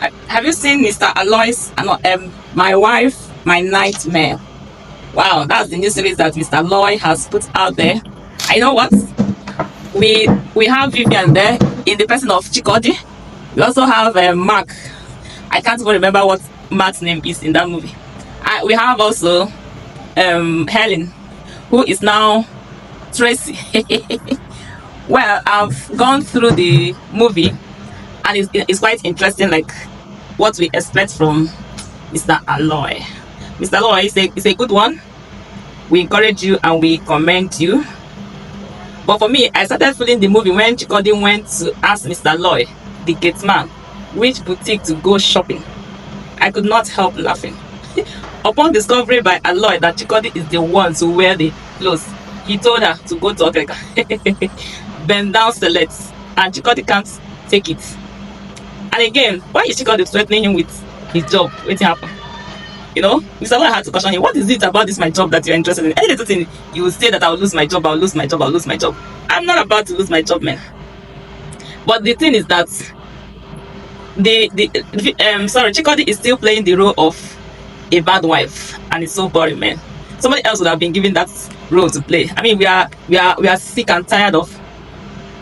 Have you seen Mr. Aloy's, My Wife, My Nightmare? Wow, that's the new series that Mr. Aloy has put out there. I know what? We have Vivian there in the person of Chikodi. We also have Mark. I can't even remember what Mark's name is in that movie. We have also Helen, who is now Tracy. Well, I've gone through the movie and it's quite interesting, like what we expect from Mr. Aloy. Mr. Aloy is a good one. We encourage you and we commend you. But for me, I started feeling the movie when Chikodi went to ask Mr. Aloy, the gate man, which boutique to go shopping. I could not help laughing. Upon discovery by Aloy that Chikodi is the one to wear the clothes, he told her to go to Okeka. Bend down select, and Chikodi can't take it. And again, why is Chikodi threatening him with his job? Waiting happen. You know, Mr. Aloy had to question him, what is it about this my job that you're interested in? Any little thing, you will say that I'll lose my job, I'll lose my job, I'll lose my job. I'm not about to lose my job, man. But the thing is that Chikodi is still playing the role of a bad wife, and it's so boring, man. Somebody else would have been given that role to play. I mean, we are sick and tired of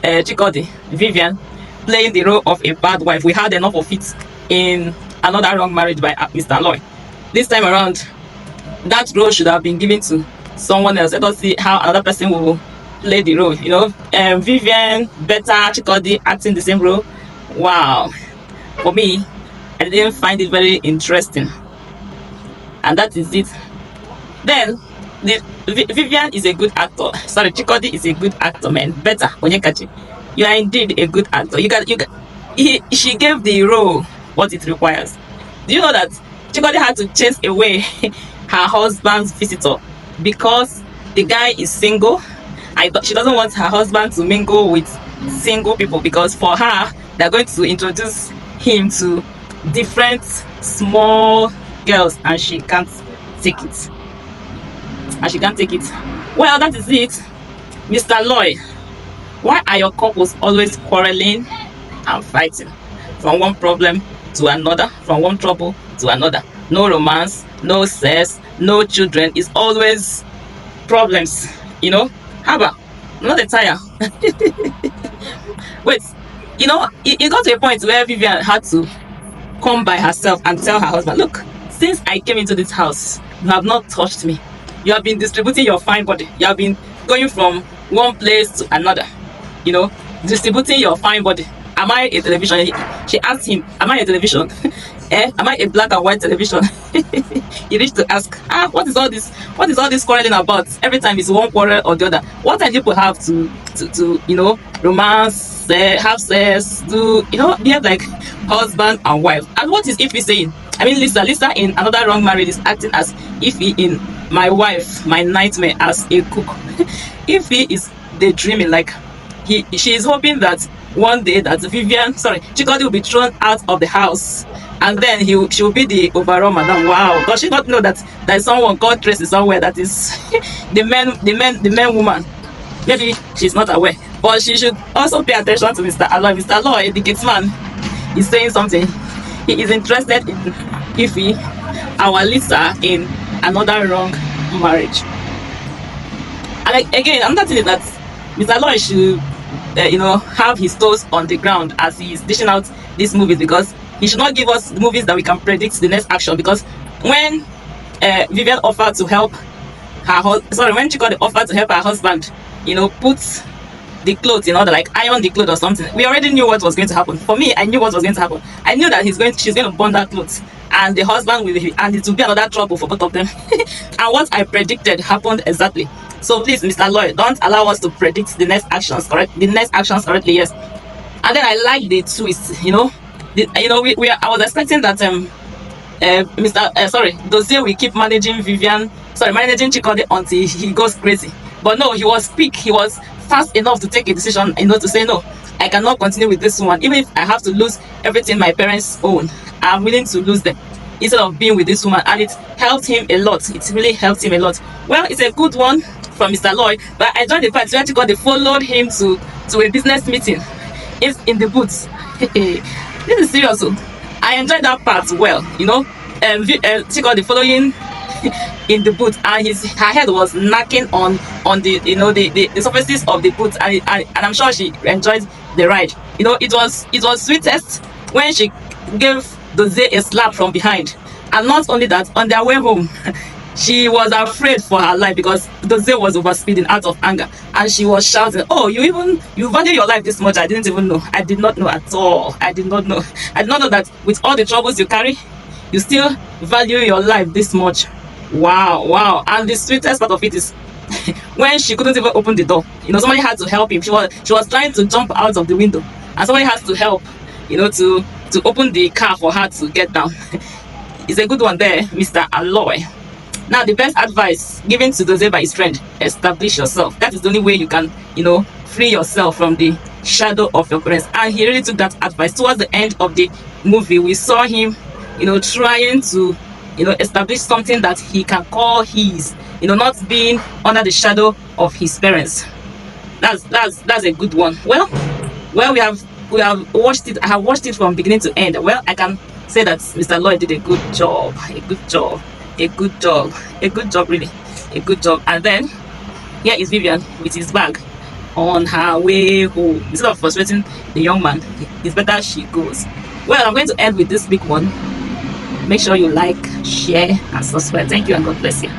Chikodi, Vivian, playing the role of a bad wife. We had enough of it in Another Wrong Marriage by Mr. Aloy. This time around, that role should have been given to someone else. Let us see how another person will play the role. You know, Vivian, better, Chikodi acting the same role. Wow. For me, I didn't find it very interesting. And that is it. Then, Vivian is a good actor. Sorry, Chikodi is a good actor, man. Better, Onyekachi. You are indeed a good actor. She gave the role what it requires. Do you know that Chikodi had to chase away her husband's visitor because the guy is single? She doesn't want her husband to mingle with single people, because for her, they're going to introduce him to different small girls, and she can't take it. Well, that is it. Mr. Aloy, why are your couples always quarreling and fighting? From one problem to another, from one trouble to another. No romance, no sex, no children. It's always problems, you know. Haba, not a tire. Wait, you know, it got to a point where Vivian had to come by herself and tell her husband, look, since I came into this house, you have not touched me. You have been distributing your fine body. You have been going from one place to another, you know, distributing your fine body. Am I a television? She asked him, am I a television? Am I a black and white television? He reached to ask, what is all this quarreling about? Every time it's one quarrel or the other. What time people have to you know, romance, have sex, behave like husband and wife? And what is Ify saying? I mean, Lisa in Another Wrong Marriage is acting as Ify in My Wife, My Nightmare as a cook. Ify is daydreaming, like she is hoping that one day that Chikodi will be thrown out of the house, and then she will be the overall madam. Wow, does she not know that there is someone called Tracy somewhere that is the man woman? Maybe she's not aware, but she should also pay attention to Mr. Aloy. Mr. Aloy, the kids man, is saying something. He is interested in Ify, our Lisa in Another Wrong Marriage. And again, another thing is that Mr. Aloy should have his toes on the ground as he is dishing out these movies, because he should not give us movies that we can predict the next action. Because when Vivian offered to help when Chikodi offered to help her husband, put the clothes in order, like iron the clothes or something, we already knew what was going to happen. For me, I knew what was going to happen. I knew that she's going to burn that clothes, and the husband will be, and it will be another trouble for both of them. And what I predicted happened exactly. So please, Mr. Aloy, don't allow us to predict the next actions correctly. Yes. And then I like the twist. I was expecting that Dozier will keep managing Chikodi until he goes crazy. But no, he was quick. He was fast enough to take a decision, to say, no, I cannot continue with this one. Even if I have to lose everything my parents own, I'm willing to lose them instead of being with this woman. And it helped him a lot. It really helped him a lot. Well, it's a good one from Mr. Aloy, but I enjoyed the fact that Chikodi followed him to a business meeting. It's in the boots. This is serious. And I enjoyed that part well. She got the following in the boot, and her head was knocking on the the surfaces of the boot, and I'm sure she enjoyed the ride. It was sweetest when she gave Doze a slap from behind. And not only that, on their way home, she was afraid for her life because Doze was overspeeding out of anger, and she was shouting, "Oh, you value your life this much? I didn't even know. I did not know at all. I did not know. I did not know that with all the troubles you carry, you still value your life this much." Wow, wow. And the sweetest part of it is when she couldn't even open the door. Somebody had to help him. She was trying to jump out of the window, and somebody has to help, to open the car for her to get down. It's a good one there, Mr. Aloy. Now, the best advice given to Doze by his friend: establish yourself. That is the only way you can, free yourself from the shadow of your parents. And he really took that advice. Towards the end of the movie, we saw him, trying to, establish something that he can call his, not being under the shadow of his parents. That's a good one. Well, we have watched it. I have watched it from beginning to end. Well, I can say that Mr. Lloyd did a good job, really, a good job. And then here is Vivian with his bag on her way home. Instead of frustrating the young man, it's better she goes. Well, I'm going to end with this big one. Make sure you like, share, and subscribe. Thank you, and God bless you.